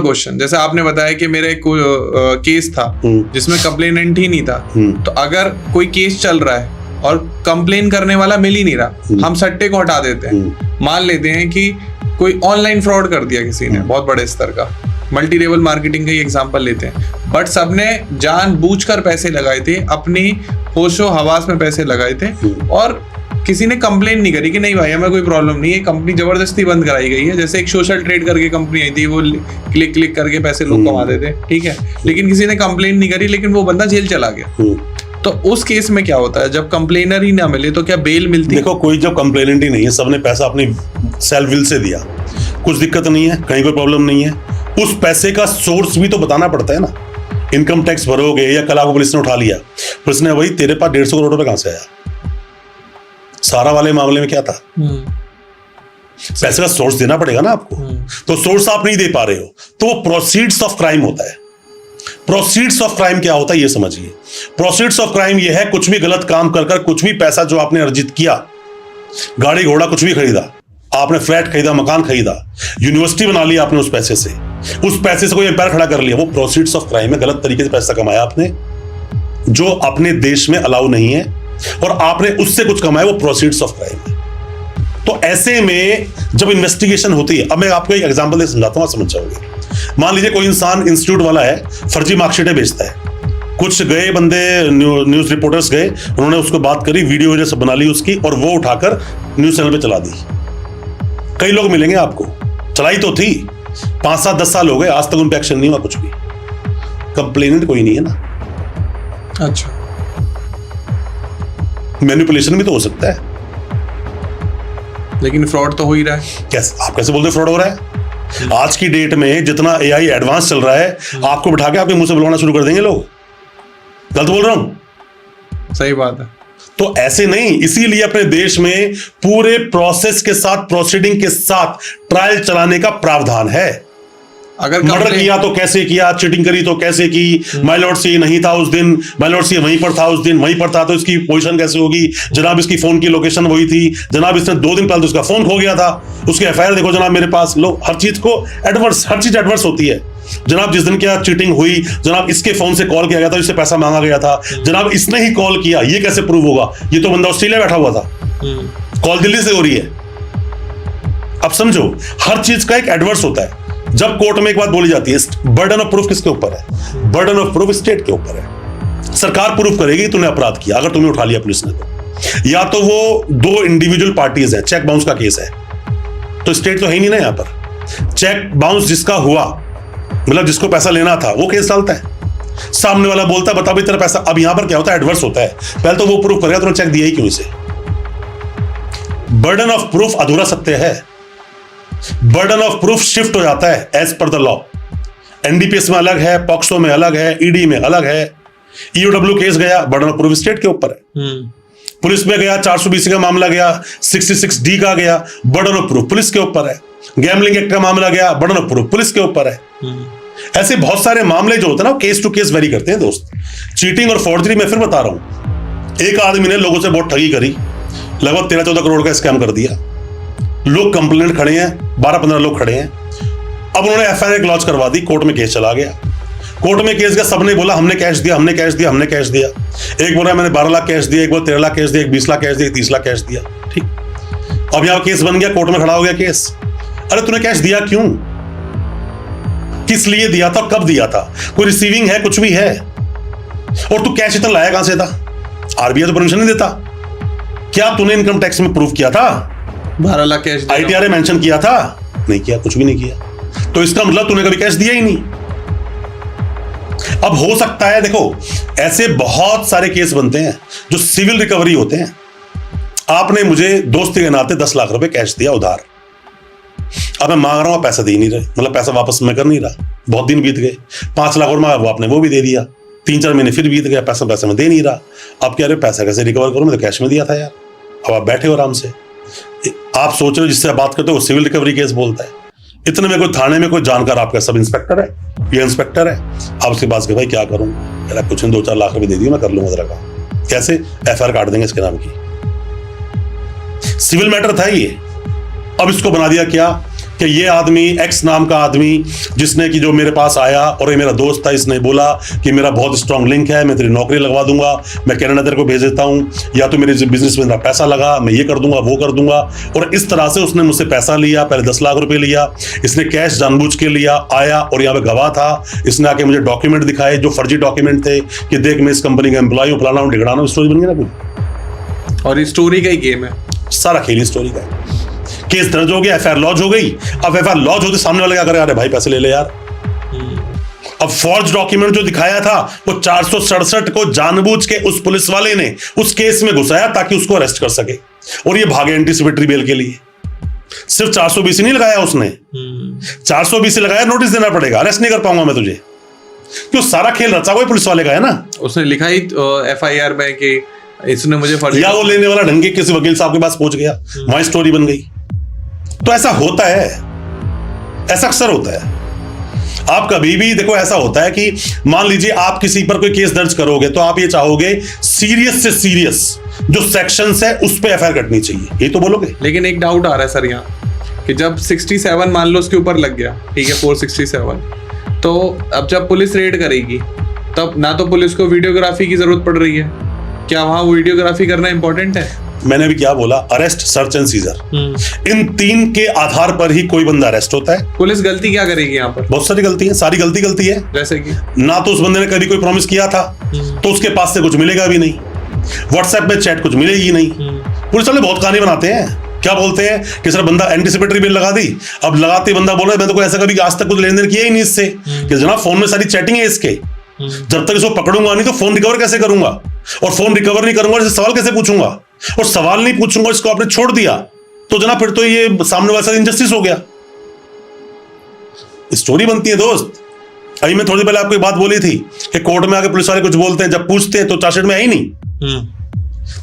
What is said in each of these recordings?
Question, जैसे आपने बताया कि मेरा एक केस था जिसमें कंप्लेनेंट ही नहीं था, तो अगर कोई केस चल रहा है और कंप्लेन करने वाला मिल ही नहीं रहा, हम सट्टे को हटा देते हैं, मान लेते हैं कि कोई ऑनलाइन फ्रॉड कर दिया किसी ने बहुत बड़े स्तर का, मल्टी लेवल मार्केटिंग का ही एग्जांपल लेते हैं, बट सबने जानबूझकर पैसे लगाए थे, अपनी होशो हवास में पैसे लगाए थे और किसी ने कंप्लेन नहीं करी कि नहीं भाई हमें कोई प्रॉब्लम नहीं है, कंपनी जबरदस्ती बंद कराई गई है। जैसे एक सोशल ट्रेड करके कंपनी आई थी, वो क्लिक क्लिक करके पैसे लोग कमाते थे, ठीक है, लेकिन किसी ने कंप्लेन नहीं करी, लेकिन वो बंदा जेल चला गया। तो उस केस में क्या होता है, जब कंप्लेनर ही ना मिले तो क्या बेल मिलती है? देखो, कोई जब कंप्लेनेंट ही नहीं है, सबने पैसा अपनी सेल्फ विल से दिया, कुछ दिक्कत नहीं है, कहीं कोई प्रॉब्लम नहीं है। उस पैसे का सोर्स भी तो बताना पड़ता है ना। इनकम टैक्स भरोगे या कल आपको पुलिस ने उठा लिया, पुलिस ने भाई तेरे पास 150 करोड़ रुपए कहां से आया, सारा वाले मामले में क्या था, पैसे का सोर्स देना पड़ेगा ना आपको। तो सोर्स आप नहीं दे पा रहे हो, तो वो प्रोसीड्स ऑफ क्राइम होता है। प्रोसीड्स ऑफ क्राइम क्या होता है ये समझिए। प्रोसीड्स ऑफ क्राइम ये है कुछ भी गलत काम कर कुछ भी पैसा जो आपने अर्जित किया, गाड़ी घोड़ा कुछ भी खरीदा, आपने फ्लैट खरीदा, मकान खरीदा, यूनिवर्सिटी बना लिया आपने उस पैसे से, उस पैसे से कोई एम्पायर खड़ा कर लिया, वो प्रोसीड्स ऑफ क्राइम है। गलत तरीके से पैसा कमाया आपने जो अपने देश में अलाउ नहीं है, और आपने उससे कुछ कमाया, वो प्रोसीड्स ऑफ क्राइम है। तो ऐसे में जब इन्वेस्टिगेशन होती है, अब मैं आपको एक एग्जांपल दे समझाता हूं, आप समझ जाओगे। मान लीजिए कोई इंसान इंस्टीट्यूट वाला है, फर्जी मार्कशीटें बेचता है, कुछ गए बंदे न्यूज रिपोर्टर्स गए, उन्होंने उसको बात करी, वीडियो सब बना ली उसकी, और वो उठाकर न्यूज चैनल पे चला दी। कई लोग मिलेंगे आपको, चलाई तो थी, 5 7 10 साल हो गए, आज तक उन पे एक्शन नहीं हुआ कुछ भी, कंप्लेनेंट कोई नहीं है ना। अच्छा, मैनिपुलेशन भी तो हो सकता है, लेकिन फ्रॉड तो हो ही रहा है। कैसे आप कैसे बोलते फ्रॉड हो रहा है? आज की डेट में जितना एआई एडवांस चल रहा है, आपको बिठा के आपके मुंह से बुलवाना शुरू कर देंगे लोग। गलत बोल रहा हूं? सही बात है। तो ऐसे नहीं, इसीलिए अपने देश में पूरे प्रोसेस के साथ, प्रोसीडिंग के साथ ट्रायल चलाने का प्रावधान है। अगर मर्डर किया तो कैसे किया, चीटिंग करी तो कैसे की, माय लॉर्ड सी नहीं था उस दिन, माय लॉर्ड सी वहीं पर था उस दिन, वहीं पर था तो इसकी पोजीशन कैसे होगी, जनाब इसकी फोन की लोकेशन वही थी, जनाब इसने 2 दिन पहले तो उसका फोन खो गया था, उसके एफआईआर देखो जनाब मेरे पास। लो, हर चीज को एडवर्स, हर चीज एडवर्स होती है। जनाब जिस दिन क्या चीटिंग हुई, जनाब इसके फोन से कॉल किया गया था, इससे पैसा मांगा गया था, जनाब इसने ही कॉल किया, ये कैसे प्रूव होगा, ये तो बंदा ऑस्ट्रेलिया बैठा हुआ था, कॉल दिल्ली से हो रही है। अब समझो, हर चीज का एक एडवर्स होता है। जब कोर्ट में एक बात बोली जाती है, बर्डन ऑफ प्रूफ किसके ऊपर है? बर्डन ऑफ प्रूफ स्टेट के ऊपर है। सरकार प्रूफ करेगी तूने अपराध किया, अगर तुम्हें उठा लिया पुलिस ने तो। या तो वो 2 इंडिविजुअल पार्टीज है, चेक बाउंस का केस है, तो स्टेट तो है ही नहीं ना यहां पर। चेक बाउंस जिसका हुआ, मतलब जिसको पैसा लेना था, वो केस डालता है, सामने वाला बोलता है बता भाई तेरा पैसा। अब यहां पर क्या होता है, एडवर्स होता है। पहले तो वो प्रूफ करेगा तूने चेक दिया ही क्यों इसे। बर्डन ऑफ प्रूफ अधूरा सत्य है, बर्डन ऑफ प्रूफ शिफ्ट हो जाता है as per the law. NDPS में अलग है, पॉक्सो में अलग है, ईडी में अलग है। ईओडब्ल्यू केस गया, बर्डन ऑफ प्रूफ स्टेट के ऊपर है। पुलिस में गया, 420 का मामला गया, 66D का गया, बर्डन ऑफ प्रूफ पुलिस के ऊपर है। गैम्बलिंग एक्ट का मामला गया, बर्डन ऑफ प्रूफ पुलिस के ऊपर है। ऐसे बहुत सारे मामले जो होते हैं ना, केस टू केस वेरी करते हैं दोस्त। चीटिंग और फॉर्जरी में फिर बता रहा हूं, एक आदमी ने लोगों से बहुत ठगी करी, लगभग 13-14 करोड़ का स्कैम कर दिया। लोग कंप्लेंट खड़े हैं, 12-15 लोग खड़े हैं। अब उन्होंने एफआईआर लॉन्च करवा दी, कोर्ट में केस चला गया। कोर्ट में केस गया, सबने बोला हमने कैश दिया, हमने कैश दिया, हमने कैश दिया। एक बोल रहा है मैंने 12 लाख कैश दिया, एक बोल 13 लाख कैश दिया, एक 20 लाख कैश दिया, 30 लाख कैश दिया। ठीक, अब यहां केस बन गया, कोर्ट में खड़ा हो गया केस। अरे तूने कैश दिया क्यों, किस लिए दिया था, कब दिया था, कोई रिसीविंग है, कुछ भी है, और तू कैश इतना लाया कहां से था? आरबीआई तो परमिशन नहीं देता। क्या तूने इनकम टैक्स में प्रूफ किया था? 12 लाख कैश आईटीआर मेंशन किया था? नहीं किया, कुछ भी नहीं किया। तो इसका मतलब तूने कभी कैश दिया ही नहीं। अब हो सकता है, देखो ऐसे बहुत सारे केस बनते हैं जो सिविल रिकवरी होते हैं। आपने मुझे दोस्ती के नाते 10 लाख रुपए कैश दिया उधार, अब मैं मांग रहा हूं, पैसा दे ही नहीं रहे, मतलब पैसा वापस मैं कर नहीं रहा। बहुत दिन बीत गए, 5 लाख और मांगा, वो आपने वो भी दे दिया। 3-4 महीने फिर बीत गया, पैसा मैं दे नहीं रहा। अब कह रहे पैसा कैसे रिकवर करूं, मैं तो कैश में दिया था यार। अब आप बैठे हो आराम से, आप सोच रहे हो जिससे आप बात करते हो वो सिविल रिकवरी केस बोलता है। इतने में कोई थाने में कोई जानकार आपका सब इंस्पेक्टर है या इंस्पेक्टर है, आप उसके पास के भाई क्या करूं, मेरा कुछ 2-4 लाख रुपए दे दिए, मैं कर लूंगा जरा काम। कैसे? एफआईआर काट देंगे इसके नाम की। सिविल मैटर था ये, अब इसको बना दिया क्या, कि ये आदमी एक्स नाम का आदमी जिसने कि जो मेरे पास आया और ये मेरा दोस्त था, इसने बोला कि मेरा बहुत स्ट्रांग लिंक है, मैं तेरी नौकरी लगवा दूंगा, मैं कनाडा तेरे को भेज देता हूं, या तो मेरे बिजनेस में मेरा पैसा लगा, मैं ये कर दूंगा वो कर दूंगा। और इस तरह से उसने मुझसे पैसा लिया, पहले 10 लाख रुपए लिया, इसने कैश जानबूझ के लिया, आया और यहाँ पे गवाह था, इसने आके मुझे डॉक्यूमेंट दिखाए जो फर्जी डॉक्यूमेंट थे कि देख मैं इस कंपनी का एम्प्लॉय हूँ, फलाना हूँ, ढिगड़ाना हूँ। स्टोरी बन गई ना पूरी, और स्टोरी का ही गेम है सारा खेल स्टोरी का। केस दर्ज हो गया, एफआईआर लॉन्च हो गई। अब एफआईआर लॉन्च होते सामने वाले क्या करे, अरे भाई पैसे ले ले यार। अब फॉर्ज डॉक्यूमेंट जो दिखाया था वो 467 को जानबूझ के उस पुलिस वाले ने उस केस में घुसाया ताकि उसको अरेस्ट कर सके, और ये भागे एंटीसिपेटरी बेल के लिए। सिर्फ 420 नहीं लगाया उसने, 420 लगाया, नोटिस देना पड़ेगा, अरेस्ट नहीं कर पाऊंगा मैं तुझे, क्यों सारा खेल रचा हुआ पुलिस वाले का है ना। उसने लिखा ही एफआईआर में कि इसने मुझे फर्जी, या वो लेने वाला ढंग के किसी वकील साहब के पास पहुंच गया, वहां स्टोरी बन गई। तो ऐसा होता है, ऐसा अक्सर होता है। आप कभी भी देखो, ऐसा होता है कि मान लीजिए आप किसी पर कोई केस दर्ज करोगे तो आप ये चाहोगे सीरियस से सीरियस जो सेक्शंस है उस पे एफआईआर कटनी चाहिए, ये तो बोलोगे। लेकिन एक डाउट आ रहा है सर यहाँ कि जब 67 मान लो उसके ऊपर लग गया, ठीक है 467, तो अब जब पुलिस रेड करेगी तब ना तो पुलिस को वीडियोग्राफी की जरूरत पड़ रही है, क्या वहां वीडियोग्राफी करना इंपॉर्टेंट है? मैंने भी क्या बोला, अरेस्ट, सर्च एंड सीजर, इन तीन के आधार पर ही कोई बंदा अरेस्ट होता है। पुलिस गलती क्या करेगी यहाँ पर? बहुत सारी गलती है, सारी गलती है। जैसे कि ना तो उस बंदे ने कभी कोई प्रॉमिस किया था तो उसके पास से कुछ मिलेगा भी नहीं, व्हाट्सएप में चैट कुछ मिलेगी नहीं। पुलिस वाले बहुत कहानी बनाते हैं, क्या बोलते हैं कि सर बंदा एंटीसिपेटरी बिल लगा दी, अब लगाते बंदा बोल रहा है मैं तो कोई ऐसा कभी आज तक कुछ लेन देन किया ही नहीं इससे, कि जनाब फोन में सारी चैटिंग है इसके, जब तक इसको पकड़ूंगा नहीं तो फोन रिकवर कैसे करूंगा, और फोन रिकवर नहीं करूंगा इससे सवाल कैसे पूछूंगा, और सवाल नहीं पूछूंगा इसको आपने छोड़ दिया तो जनाब फिर तो ये सामने वाले साथ इनजस्टिस हो गया। स्टोरी बनती है दोस्त। अभी मैं थोड़ी पहले आपको एक बात बोली थी कि कोर्ट में आके पुलिस वाले कुछ बोलते हैं, जब पूछते हैं तो चार्जशीट में है ही नहीं।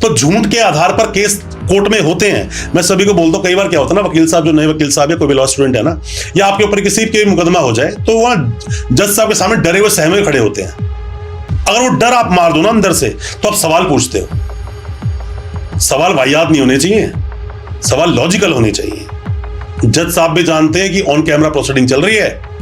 तो झूठ के आधार पर केस कोर्ट में होते हैं। मैं सभी को बोलता हूं, कई बार क्या होता है ना, वकील साहब जो नए वकील साहब या कोई भी लॉ स्टूडेंट है ना, या आपके ऊपर किसी के मुकदमा हो जाए तो वहां जज साहब के सामने डरे हुए सहमे खड़े होते हैं। अगर वो डर आप मार दो ना अंदर से तो आप सवाल पूछते हो। सवाल वाहियात नहीं होने चाहिए, सवाल लॉजिकल होने चाहिए। जज साहब भी जानते हैं कि ऑन कैमरा प्रोसीडिंग चल रही है।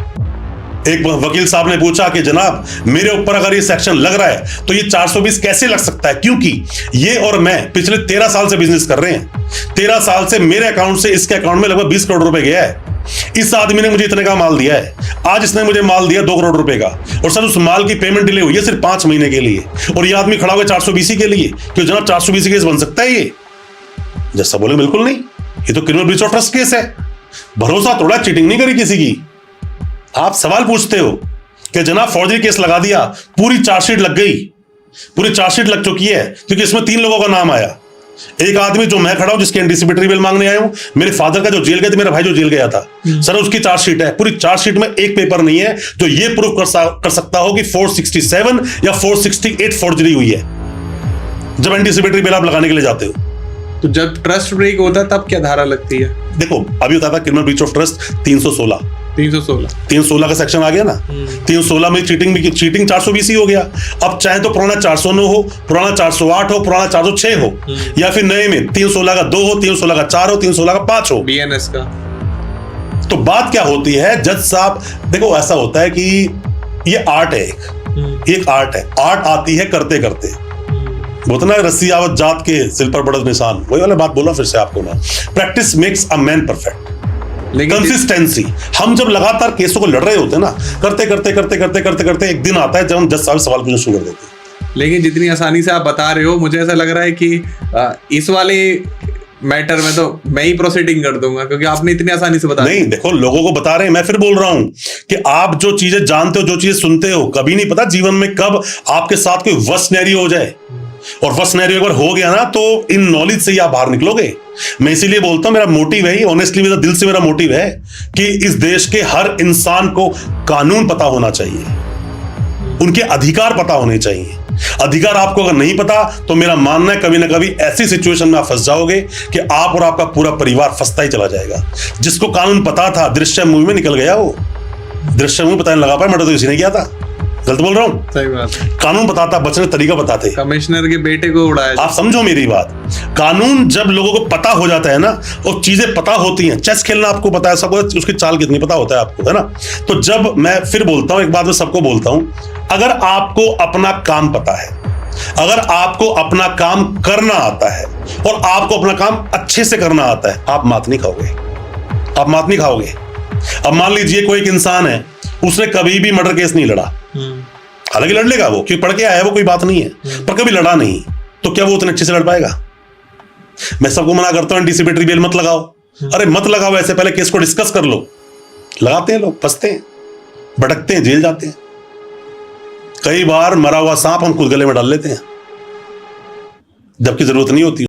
एक वकील साहब ने पूछा कि जनाब मेरे ऊपर अगर ये सेक्शन लग रहा है तो ये 420 कैसे लग सकता है, क्योंकि ये और मैं पिछले 13 साल से बिजनेस कर रहे हैं। 13 साल से मेरे अकाउंट से इसके अकाउंट में लगभग 20 करोड़ रुपए गया है। इस आदमी ने मुझे इतने का माल दिया है, आज इसने मुझे माल दिया 2 करोड़ रुपए का, और सर उस माल की पेमेंट डिले हुई है सिर्फ 5 महीने के लिए, और ये आदमी खड़ा हुआ 420 के लिए। क्यों जनाब 420 केस बन सकता है ये? जैसा बोले बिल्कुल नहीं, ये तो criminal breach of trust case है। भरोसा तोड़ा, चीटिंग नहीं करी किसी की। आप सवाल पूछते हो कि जनाब फौर्जरी केस लगा दिया, पूरी चार्जशीट लग गई, पूरी चार्जशीट लग चुकी है, क्योंकि इसमें 3 लोगों का नाम आया। एक आदमी जो मैं खड़ा हूं जिसके एंटीसिपेटरी बिल मांगने आया हूं, मेरे फादर का जो जेल गया था, मेरा भाई जो जेल गया था, सर उसकी चार्जशीट है। पूरी चार्जशीट में एक पेपर नहीं है जो ये प्रूव कर सकता हो कि 467 या 468 फौर्जरी हुई है जब एंटीसिपेटरी बिल आप लगाने के लिए जाते हो। तो जब ट्रस्ट ब्रेक होता है तब क्या धारा लगती है? देखो अभी होता था क्रिमिनल ब्रीच ऑफ ट्रस्ट 316 का सेक्शन आ गया ना। 316 में चीटिंग 420 ही हो गया। अब चाहे तो पुराना 409 हो, पुराना 408 हो, पुराना 406 हो, या फिर नए में 316 का 2 हो, 316 का 4 हो, 316 का 5 हो, बीएनएस का। तो बात क्या होती है जज साहब, देखो ऐसा होता है कि ये आर्ट है, एक आर्ट है। आर्ट आती है करते करते। बोलते ना रस्सी आवत जात के सिल पर बढ़त निशान, वही वाला बात बोला फिर से आपको मैं। Practice makes a man perfect. Consistency. हम जब लगातार केसों को लड़ रहे होते हैं ना, करते एक दिन आता है जब हम जज साहब सवाल पूछना शुरू कर देते हैं। लेकिन जितनी आसानी से आप बता रहे हो, मुझे ऐसा लग रहा है कि इस वाले मैटर में तो मैं ही प्रोसीडिंग कर दूंगा, क्योंकि आपने इतनी आसानी से बता। नहीं देखो, लोगों को बता रहे हैं, मैं फिर बोल रहा हूं कि आप जो चीजें जानते हो, जो चीजें सुनते हो, कभी नहीं पता जीवन में कब आपके साथ कोई वर्स्ट सिनेरियो हो जाए। और वर्स्ट सिनेरियो अगर हो गया ना तो इन नॉलेज से ही आप बाहर निकलोगे। मैं इसीलिए बोलता हूं, मेरा मोटिव है, ऑनेस्टली मेरा दिल से मेरा मोटिव है कि इस देश के हर इंसान को कानून पता होना चाहिए, उनके अधिकार पता होने चाहिए। अधिकार आपको अगर नहीं पता तो मेरा मानना है कभी ना कभी ऐसी सिचुएशन में आप फंस जाओगे कि आप और आपका पूरा परिवार फंसता ही चला जाएगा। जिसको कानून पता था, दृश्यम मूवी में निकल गया, वो दृश्यम मूवी पता नहीं लगा पाया, मर्डर तो किसी ने किया था। गलत बोल रहा हूँ? सही बात है। कानून बताता, बचने का तरीका बताते। कमिश्नर के बेटे को उड़ाया। आप समझो मेरी बात, कानून जब लोगों को पता हो जाता है ना, और चीजें पता होती हैं, चेस खेलना आपको पता है, सबको उसकी चाल कितनी पता होता है आपको, है ना? तो जब मैं फिर बोलता हूँ, एक बात मैं सबको बोलता हूँ, अगर आपको अपना काम पता है, अगर आपको अपना काम करना आता है और आपको अपना काम अच्छे से करना आता है, आप मात नहीं खाओगे, आप मात नहीं खाओगे। अब मान लीजिए कोई एक इंसान है, उसने कभी भी मर्डर केस नहीं लड़ा, हालांकि लड़ लेगा वो, क्योंकि पढ़ के आया है वो, कोई बात नहीं है, पर कभी लड़ा नहीं, तो क्या वो उतने अच्छे से लड़ पाएगा? मैं सबको मना करता हूं एंटीसिपेटरी बेल मत लगाओ। अरे मत लगाओ, ऐसे पहले केस को डिस्कस कर लो। लगाते हैं लोग, फंसते हैं, भटकते हैं, जेल जाते हैं। कई बार मरा हुआ सांप हम खुद गले में डाल लेते हैं, जबकि जरूरत नहीं होती।